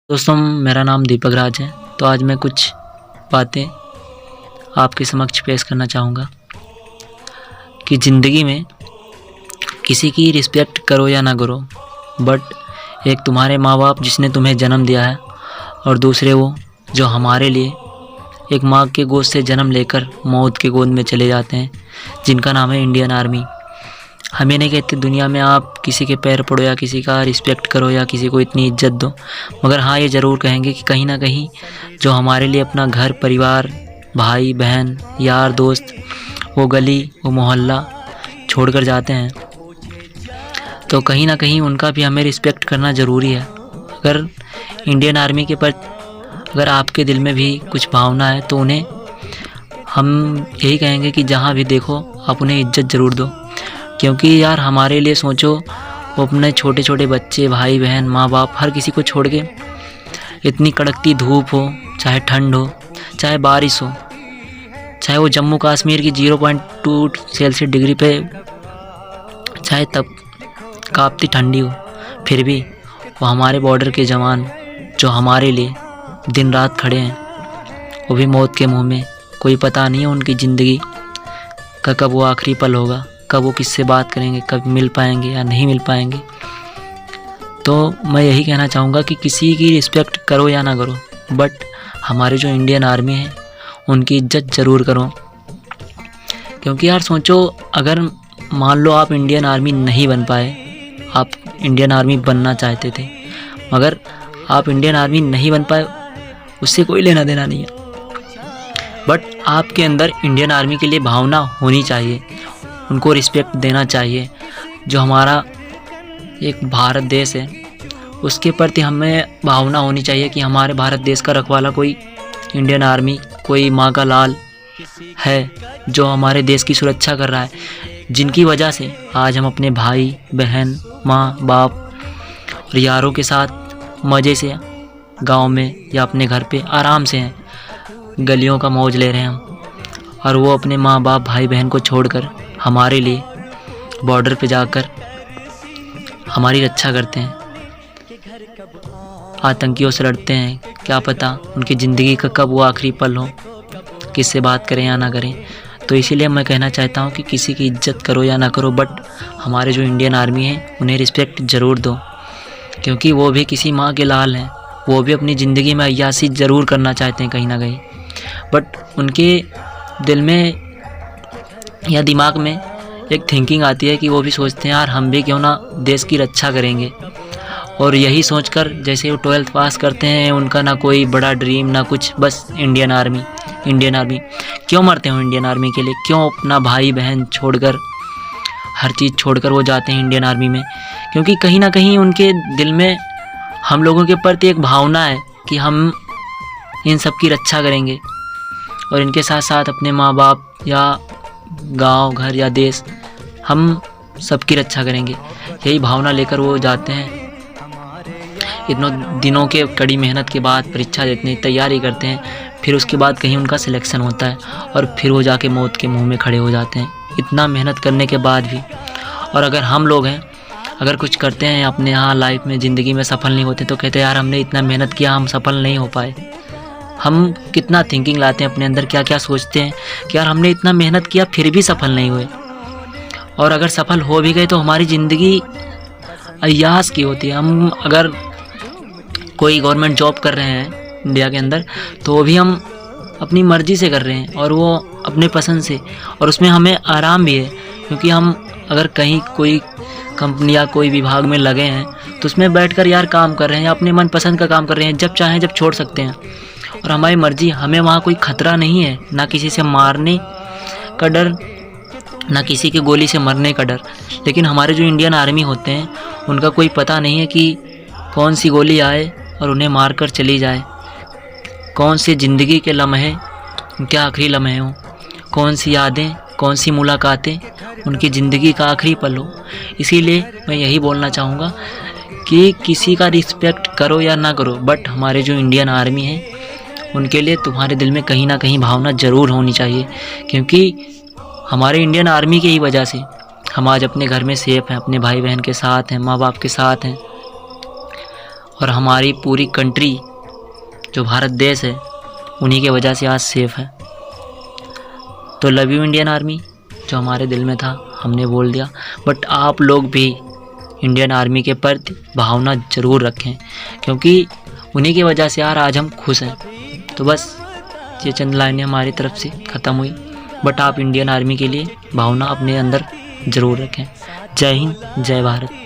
दोस्तों, मेरा नाम दीपक राज है। तो आज मैं कुछ बातें आपके समक्ष पेश करना चाहूँगा कि ज़िंदगी में किसी की रिस्पेक्ट करो या ना करो, बट एक तुम्हारे माँ बाप जिसने तुम्हें जन्म दिया है और दूसरे वो जो हमारे लिए एक माँ के गोद से जन्म लेकर मौत के गोद में चले जाते हैं, जिनका नाम है इंडियन आर्मी। हम ये नहीं कहते दुनिया में आप किसी के पैर पड़ो या किसी का रिस्पेक्ट करो या किसी को इतनी इज्जत दो, मगर हाँ ये ज़रूर कहेंगे कि कहीं ना कहीं जो हमारे लिए अपना घर परिवार, भाई बहन, यार दोस्त, वो गली वो मोहल्ला छोड़कर जाते हैं, तो कहीं ना कहीं उनका भी हमें रिस्पेक्ट करना ज़रूरी है। अगर इंडियन आर्मी के प्रति अगर आपके दिल में भी कुछ भावना है तो उन्हें हम यही कहेंगे कि जहाँ भी देखो आप उन्हें इज्जत ज़रूर दो, क्योंकि यार हमारे लिए सोचो, वो अपने छोटे छोटे बच्चे, भाई बहन, माँ बाप, हर किसी को छोड़ के इतनी कड़कती धूप हो, चाहे ठंड हो, चाहे बारिश हो, चाहे वो जम्मू कश्मीर की 0.2 सेल्सियस डिग्री पे चाहे तब कांपती ठंडी हो, फिर भी वो हमारे बॉर्डर के जवान जो हमारे लिए दिन रात खड़े हैं, वो भी मौत के मुंह में। कोई पता नहीं है उनकी ज़िंदगी का कब वो आखिरी पल होगा, कब वो किससे बात करेंगे, कब मिल पाएंगे या नहीं मिल पाएंगे। तो मैं यही कहना चाहूँगा कि किसी की रिस्पेक्ट करो या ना करो, बट हमारे जो इंडियन आर्मी है उनकी इज्जत ज़रूर करो। क्योंकि यार सोचो, अगर मान लो आप इंडियन आर्मी नहीं बन पाए, आप इंडियन आर्मी बनना चाहते थे मगर आप इंडियन आर्मी नहीं बन पाए, उससे कोई लेना देना नहीं है, बट आपके अंदर इंडियन आर्मी के लिए भावना होनी चाहिए, उनको रिस्पेक्ट देना चाहिए। जो हमारा एक भारत देश है उसके प्रति हमें भावना होनी चाहिए कि हमारे भारत देश का रखवाला कोई इंडियन आर्मी, कोई माँ का लाल है जो हमारे देश की सुरक्षा कर रहा है, जिनकी वजह से आज हम अपने भाई बहन, माँ बाप और यारों के साथ मज़े से गांव में या अपने घर पे आराम से हैं, गलियों का मौज ले रहे हैं हम, और वो अपने माँ बाप, भाई बहन को छोड़कर हमारे लिए बॉर्डर पे जाकर हमारी रक्षा करते हैं, आतंकियों से लड़ते हैं। क्या पता उनकी ज़िंदगी का कब वो आखिरी पल हो, किससे बात करें या ना करें। तो इसीलिए मैं कहना चाहता हूँ कि किसी की इज्जत करो या ना करो, बट हमारे जो इंडियन आर्मी है उन्हें रिस्पेक्ट ज़रूर दो, क्योंकि वो भी किसी माँ के लाल हैं, वो भी अपनी ज़िंदगी में अय्याशी ज़रूर करना चाहते हैं कहीं ना कहीं, बट उनके दिल में या दिमाग में एक थिंकिंग आती है कि वो भी सोचते हैं यार हम भी क्यों ना देश की रक्षा करेंगे। और यही सोचकर जैसे वो 12th पास करते हैं, उनका ना कोई बड़ा ड्रीम ना कुछ, बस इंडियन आर्मी। इंडियन आर्मी क्यों मरते हो इंडियन आर्मी के लिए, क्यों अपना भाई बहन छोड़कर, हर चीज़ छोड़कर वो जाते हैं इंडियन आर्मी में, क्योंकि कहीं ना कहीं उनके दिल में हम लोगों के प्रति एक भावना है कि हम इन सब की रक्षा करेंगे और इनके साथ साथ अपने माँ बाप या गांव, घर या देश, हम सबकी रक्षा करेंगे। यही भावना लेकर वो जाते हैं, इतनों दिनों के कड़ी मेहनत के बाद परीक्षा देते हैं, तैयारी करते हैं, फिर उसके बाद कहीं उनका सिलेक्शन होता है और फिर वो जाके मौत के मुंह में खड़े हो जाते हैं, इतना मेहनत करने के बाद भी। और अगर हम लोग हैं, अगर कुछ करते हैं अपने यहाँ लाइफ में, ज़िंदगी में सफल नहीं होते, तो कहते हैं यार हमने इतना मेहनत किया, हम सफल नहीं हो पाए। हम कितना थिंकिंग लाते हैं अपने अंदर, क्या क्या सोचते हैं कि यार हमने इतना मेहनत किया फिर भी सफल नहीं हुए, और अगर सफल हो भी गए तो हमारी ज़िंदगी अय्यास की होती है। हम अगर कोई गवर्नमेंट जॉब कर रहे हैं इंडिया के अंदर, तो वो भी हम अपनी मर्ज़ी से कर रहे हैं और वो अपने पसंद से, और उसमें हमें आराम भी है, क्योंकि हम अगर कहीं कोई कंपनी या कोई विभाग में लगे हैं तो उसमें बैठकर यार काम कर रहे हैं, अपने मन पसंद का काम कर रहे हैं, जब चाहें जब छोड़ सकते हैं और हमारी मर्ज़ी। हमें वहाँ कोई ख़तरा नहीं है, ना किसी से मारने का डर, ना किसी के गोली से मरने का डर। लेकिन हमारे जो इंडियन आर्मी होते हैं उनका कोई पता नहीं है कि कौन सी गोली आए और उन्हें मारकर चली जाए, कौन से ज़िंदगी के लम्हे उनके आखिरी लम्हे हों, कौन सी यादें, कौन सी मुलाकातें उनकी ज़िंदगी का आखिरी पल हो। इसीलिए मैं यही बोलना चाहूँगा कि किसी का रिस्पेक्ट करो या ना करो, बट हमारे जो इंडियन आर्मी है उनके लिए तुम्हारे दिल में कहीं ना कहीं भावना ज़रूर होनी चाहिए, क्योंकि हमारे इंडियन आर्मी की ही वजह से हम आज अपने घर में सेफ़ हैं, अपने भाई बहन के साथ हैं, माँ बाप के साथ हैं, और हमारी पूरी कंट्री जो भारत देश है उन्हीं के वजह से आज सेफ है। तो लव यू इंडियन आर्मी, जो हमारे दिल में था हमने बोल दिया, बट आप लोग भी इंडियन आर्मी के प्रति भावना ज़रूर रखें, क्योंकि उन्हीं की वजह से यार आज हम खुश हैं। तो बस ये चंद लाइनें हमारी तरफ से ख़त्म हुई, बट आप इंडियन आर्मी के लिए भावना अपने अंदर ज़रूर रखें। जय हिंद, जय भारत।